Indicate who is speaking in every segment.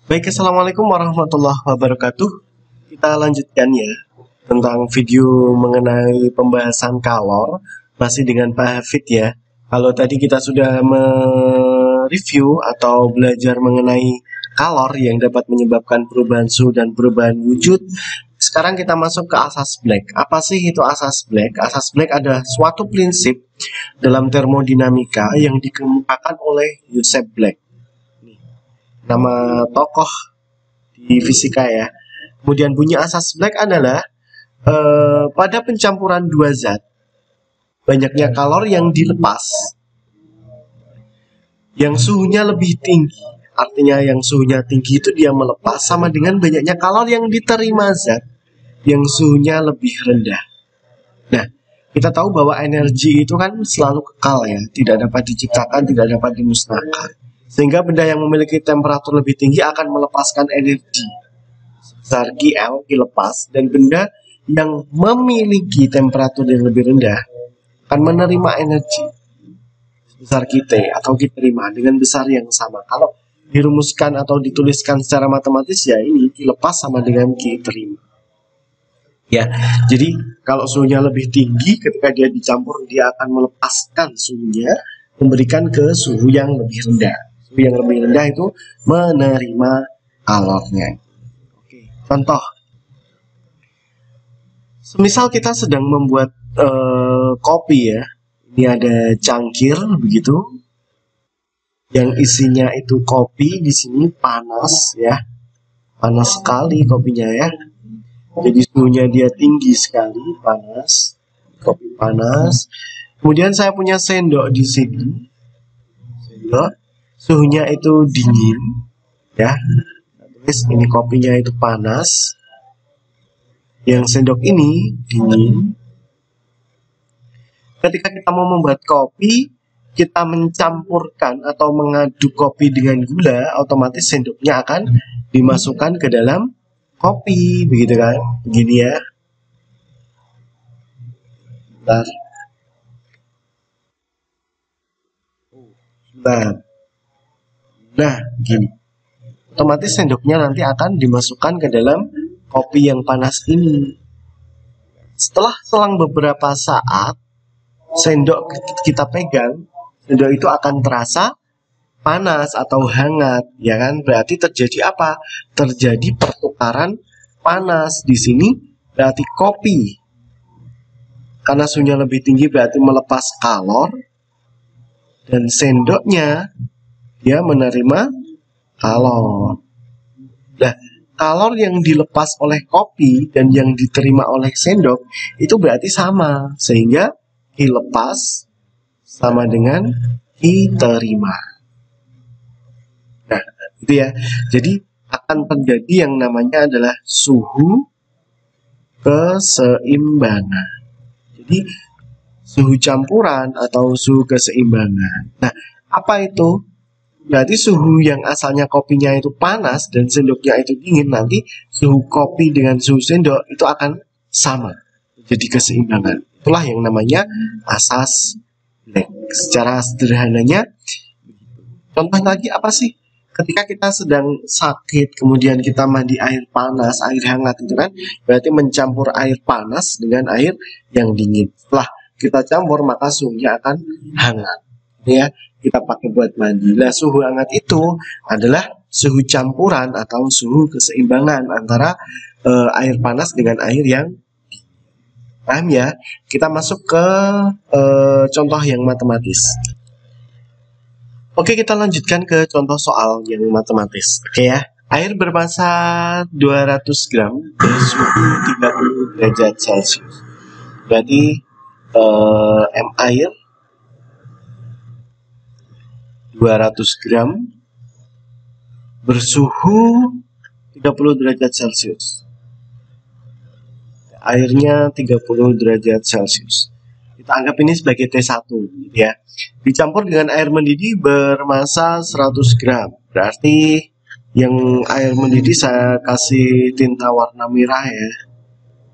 Speaker 1: Baik, assalamualaikum warahmatullahi wabarakatuh. Kita lanjutkan ya tentang video mengenai pembahasan kalor masih dengan Pak Hafid ya. Kalau tadi kita sudah mereview atau belajar mengenai kalor yang dapat menyebabkan perubahan suhu dan perubahan wujud. Sekarang kita masuk ke asas Black. Apa sih itu asas Black? Asas Black adalah suatu prinsip dalam termodinamika yang dikemukakan oleh Joseph Black. Nama tokoh di fisika ya. Kemudian bunyi asas Black adalah pada pencampuran dua zat, banyaknya kalor yang dilepas, yang suhunya lebih tinggi. Artinya yang suhunya tinggi itu dia melepas sama dengan banyaknya kalor yang diterima zat yang suhunya lebih rendah. Nah, kita tahu bahwa energi itu kan selalu kekal ya, tidak dapat diciptakan, tidak dapat dimusnahkan. Sehingga benda yang memiliki temperatur lebih tinggi akan melepaskan energi sebesar QL, dilepas, dan benda yang memiliki temperatur yang lebih rendah akan menerima energi sebesar QT atau Q terima dengan besar yang sama. Kalau dirumuskan atau dituliskan secara matematis ya ini dilepas sama dengan Q terima. Ya, jadi kalau suhunya lebih tinggi ketika dia dicampur dia akan melepaskan suhunya memberikan ke suhu yang lebih rendah. Suhu yang lebih rendah itu menerima kalornya. Oke, contoh. Semisal kita sedang membuat kopi ya. Ini ada cangkir begitu. Yang isinya itu kopi, di sini panas ya. Panas sekali kopinya ya. Jadi suhunya dia tinggi sekali, panas. Kopi panas. Kemudian saya punya sendok di sini. Sendok. Suhunya itu dingin ya. Terus ini kopinya itu panas. Yang sendok ini dingin. Ketika kita mau membuat kopi, kita mencampurkan atau mengaduk kopi dengan gula, otomatis sendoknya akan dimasukkan ke dalam kopi, begitu kan? Begini ya. Bentar. Nah, gini. Otomatis sendoknya nanti akan dimasukkan ke dalam kopi yang panas ini. Setelah selang beberapa saat, sendok kita pegang, sendok itu akan terasa panas atau hangat, ya kan? Berarti terjadi apa? Terjadi pertukaran panas di sini. Berarti kopi, karena suhunya lebih tinggi berarti melepas kalor, dan sendoknya dia menerima kalor. Nah, kalor yang dilepas oleh kopi dan yang diterima oleh sendok itu berarti sama, sehingga Q lepas sama dengan Q terima. Nah, itu ya. Jadi akan terjadi yang namanya adalah suhu keseimbangan. Jadi suhu campuran atau suhu keseimbangan. Nah, apa itu? Berarti suhu yang asalnya kopinya itu panas dan sendoknya itu dingin, nanti suhu kopi dengan suhu sendok itu akan sama, jadi keseimbangan. Itulah yang namanya asas Black. Secara sederhananya, contoh lagi apa sih? Ketika kita sedang sakit, kemudian kita mandi air panas, air hangat itu kan, berarti mencampur air panas dengan air yang dingin. Setelah kita campur maka suhunya akan hangat. Ya, kita pakai buat mandi. Nah, suhu hangat itu adalah suhu campuran atau suhu keseimbangan antara air panas dengan air yang paham ya? Kita masuk ke contoh yang matematis. Oke, kita lanjutkan ke contoh soal yang matematis. Oke ya. Air bermassa 200 gram bersuhu 30 derajat Celcius. Berarti M air 200 gram bersuhu 30 derajat Celcius. Airnya 30 derajat Celcius. Kita anggap ini sebagai T1 gitu ya. Dicampur dengan air mendidih bermassa 100 gram. Berarti yang air mendidih saya kasih tinta warna merah ya.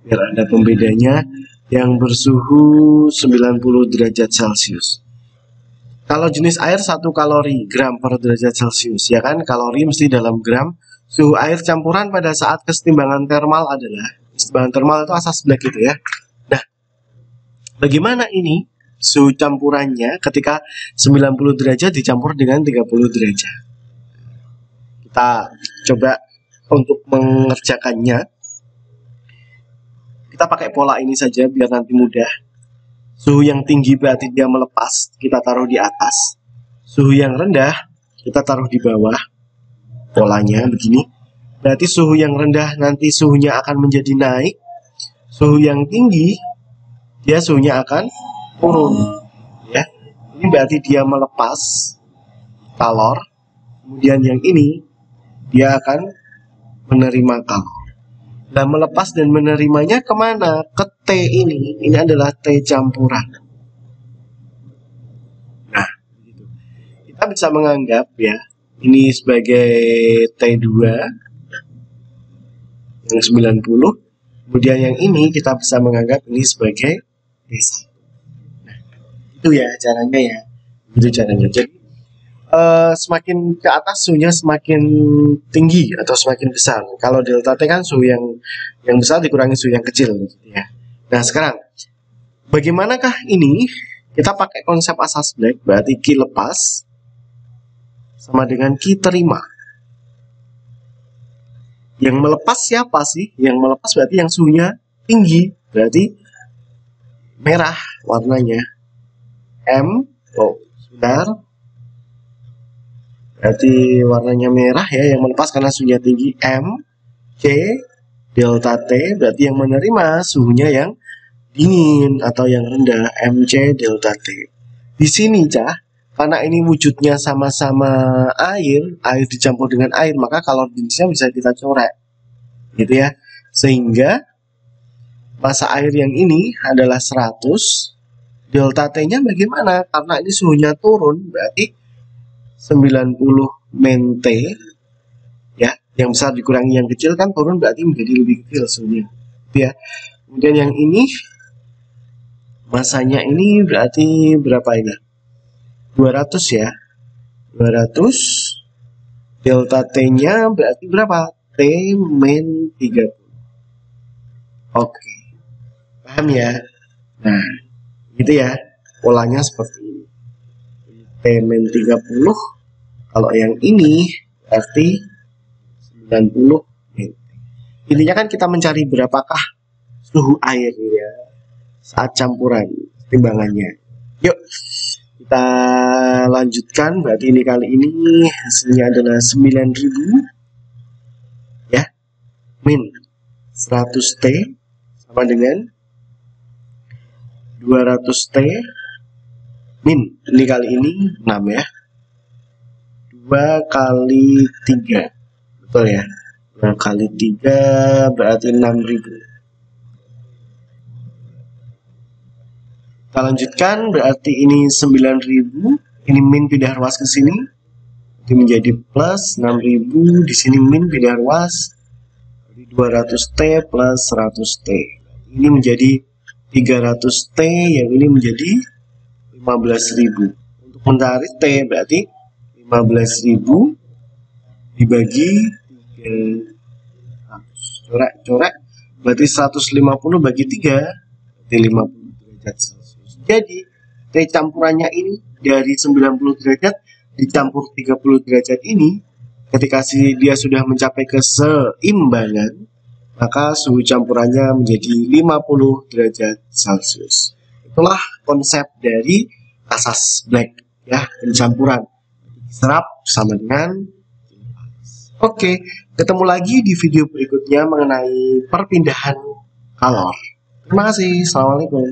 Speaker 1: Biar ada pembedanya, yang bersuhu 90 derajat Celcius. Kalau jenis air 1 kalori gram per derajat Celcius, ya kan, kalori mesti dalam gram, Suhu air campuran pada saat kesetimbangan termal adalah, kesetimbangan termal itu asas Black gitu ya. Nah, bagaimana ini suhu campurannya ketika 90 derajat dicampur dengan 30 derajat? Kita coba untuk mengerjakannya. Kita pakai pola ini saja biar nanti mudah. Suhu yang tinggi berarti dia melepas, kita taruh di atas. Suhu yang rendah, kita taruh di bawah. Polanya begini. Berarti suhu yang rendah nanti suhunya akan menjadi naik. Suhu yang tinggi, dia suhunya akan turun. Ya, ini berarti dia melepas kalor. Kemudian yang ini, dia akan menerima kalor. Nah, melepas dan menerimanya kemana? Ke T ini. Ini adalah T campuran. Nah, kita bisa menganggap ya, ini sebagai T2 yang 90. Kemudian yang ini kita bisa menganggap ini sebagai T1. Nah, itu ya caranya ya. Itu caranya. Jadi semakin ke atas suhunya semakin tinggi atau semakin besar. Kalau delta T kan suhu yang besar dikurangi suhu yang kecil gitu ya. Nah, sekarang bagaimanakah ini? Kita pakai konsep asas Black, berarti Q lepas sama dengan Q terima. Yang melepas siapa sih? Yang melepas berarti yang suhunya tinggi, berarti merah warnanya. Sebentar. Berarti warnanya merah ya, yang melepas karena suhunya tinggi. M, C, delta T, berarti yang menerima suhunya yang dingin atau yang rendah. MC, delta T. Di sini, karena ini wujudnya sama-sama air dicampur dengan air, maka kalor jenisnya bisa kita coret. Gitu ya. Sehingga massa air yang ini adalah 100. Delta T-nya bagaimana? Karena ini suhunya turun, berarti 90 min T ya, yang besar dikurangi yang kecil kan turun berarti menjadi lebih kecil suhunya ya. Kemudian yang ini masanya ini berarti berapa ini? 200 ya. 200 delta T-nya berarti berapa? T min 30. Oke. Paham ya? Nah, gitu ya. Polanya seperti ini. T min 30. Kalau yang ini berarti 90 min. Intinya kan kita mencari berapakah suhu air ya saat campuran timbangannya. Yuk kita lanjutkan. Berarti ini kali ini hasilnya adalah 9000 ya min 100 T sama dengan 200 T min, ini kali ini 6 ya, 2 kali 3, betul ya, 2 kali 3 berarti 6000. Kita lanjutkan, berarti ini 9000, ini min pindah ruas ke sini, ini menjadi plus 6000, di sini min pindah ruas, 200T plus 100T, ini menjadi 300T, yang ini menjadi 15.000. Untuk mencari T berarti 15.000 dibagi 300. Coret-coret berarti 150 bagi 3 berarti 50 derajat Celcius. Jadi T campurannya ini dari 90 derajat dicampur 30 derajat ini, ketika dia sudah mencapai keseimbangan, maka suhu campurannya menjadi 50 derajat Celcius. Itulah konsep dari asas Black ya, pencampuran serap sama dengan. Oke, ketemu lagi di video berikutnya mengenai perpindahan kalor. Terima kasih. Assalamualaikum.